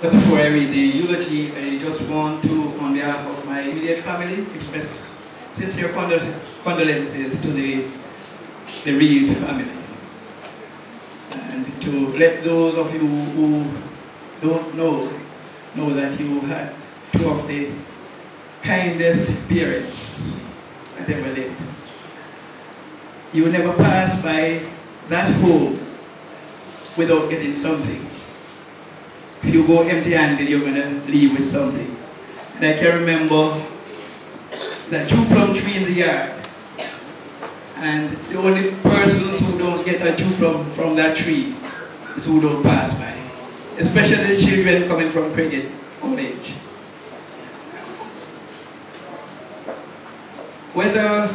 Just before I read the eulogy, I just want to, on behalf of my immediate family, express sincere condolences to the Reed family. And to let those of you who don't know that you had two of the kindest parents that ever lived. You will never pass by that home without getting something. If you go empty-handed, you're going to leave with something. And I can remember that 2 plum tree in the yard. And the only persons who don't get a 2 plum from that tree is who don't pass by. Especially the children coming from cricket old age. Whether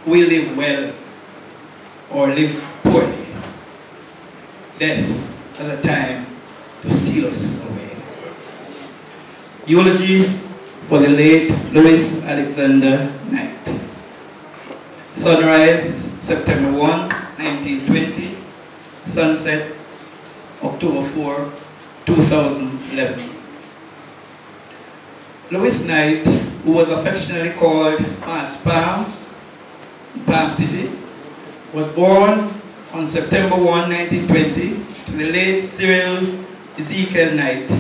we live well or live poorly, death has a time to steal us away. Eulogy for the late Louis Alexander Knight. Sunrise, September 1, 1920. Sunset, October 4, 2011. Louis Knight, who was affectionately called Palm City, was born on September 1, 1920 to the late Cyril Ezekiel Knight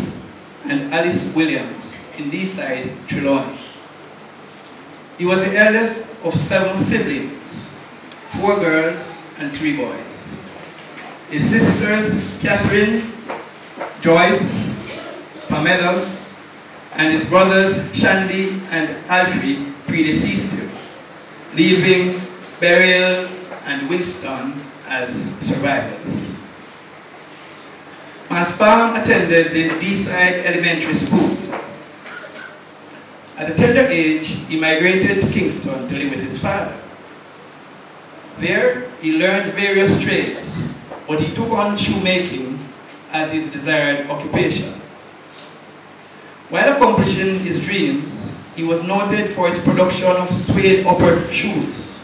and Alice Williams in Deeside, Trelawney. He was the eldest of 7 siblings, 4 girls and 3 boys. His sisters, Catherine, Joyce, Pamela, and his brothers, Shandy and Alfie, predeceased him, leaving Beryl and Winston as survivors. Palm attended the Deeside Elementary School. At a tender age, he migrated to Kingston to live with his father. There, he learned various trades, but he took on shoemaking as his desired occupation. While accomplishing his dreams, he was noted for his production of suede upper shoes.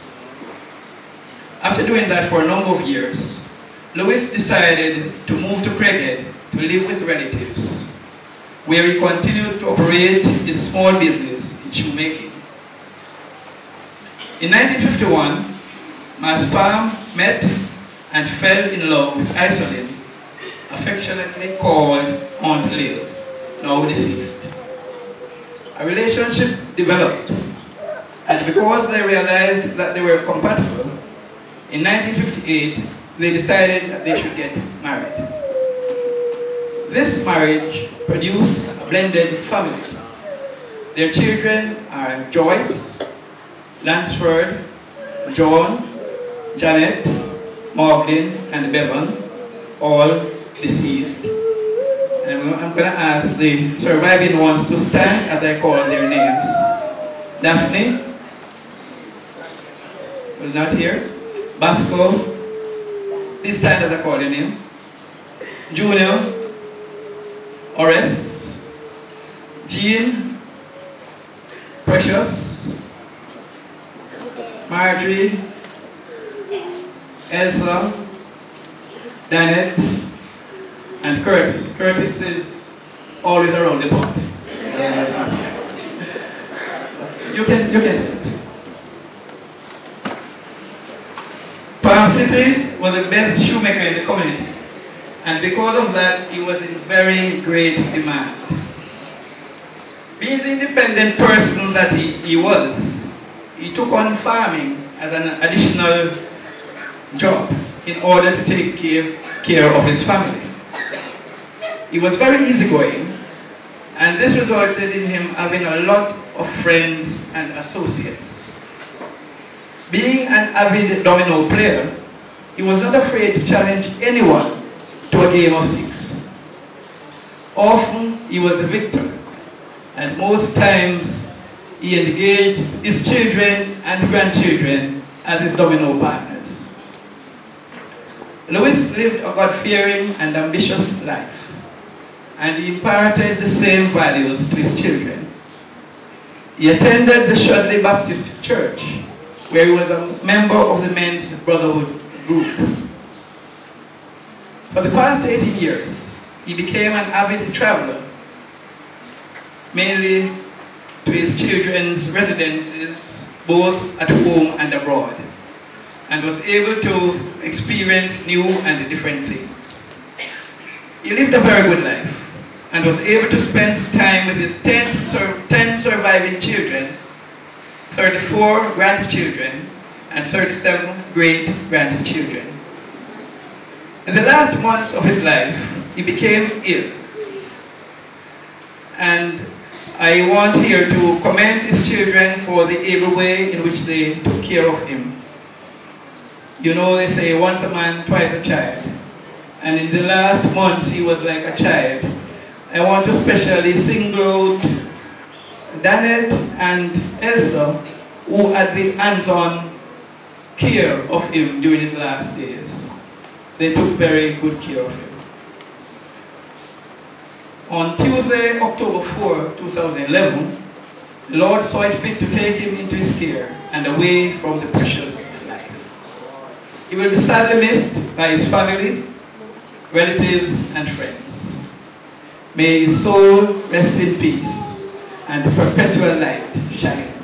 After doing that for a number of years, Louis decided to move to Craighead to live with relatives, where he continued to operate his small business in shoemaking. In 1951, Palm met and fell in love with Iselin, affectionately called Aunt Lil, now deceased. A relationship developed, and because they realized that they were compatible, in 1958, they decided that they should get married. This marriage produced a blended family. Their children are Joyce, Lansford, John, Janet, Morgan, and Bevan, all deceased. And I'm going to ask the surviving ones to stand as I call their names. Daphne was not here. Basco, please stand as I call your name. Junior, Horace, Jean, Precious, Marjorie, Elsa, Janet, and Curtis. Curtis is always around the pot. You can sit. Palm City was the best shoemaker in the community, and because of that, he was in very great demand. Being the independent person that he was, he took on farming as an additional job in order to take care of his family. He was very easygoing, and this resulted in him having a lot of friends and associates. Being an avid domino player, he was not afraid to challenge anyone to a game of 6. Often, he was the victor, and most times, he engaged his children and grandchildren as his domino partners. Louis lived a God-fearing and ambitious life, and he imparted the same values to his children. He attended the Shudley Baptist Church, where he was a member of the Men's Brotherhood group. For the past 18 years, he became an avid traveler mainly to his children's residences, both at home and abroad, and was able to experience new and different things. He lived a very good life and was able to spend time with his 10 surviving children, 34 grandchildren, and 37 great-grandchildren. In the last months of his life, he became ill. And I want here to commend his children for the able way in which they took care of him. You know, they say once a man, twice a child. And in the last months, he was like a child. I want to especially single out Danette and Elsa, who had the hands-on care of him during his last days. They took very good care of him. On Tuesday, October 4, 2011, the Lord saw it fit to take him into his care and away from the precious life. He will be sadly missed by his family, relatives, and friends. May his soul rest in peace and perpetual light shine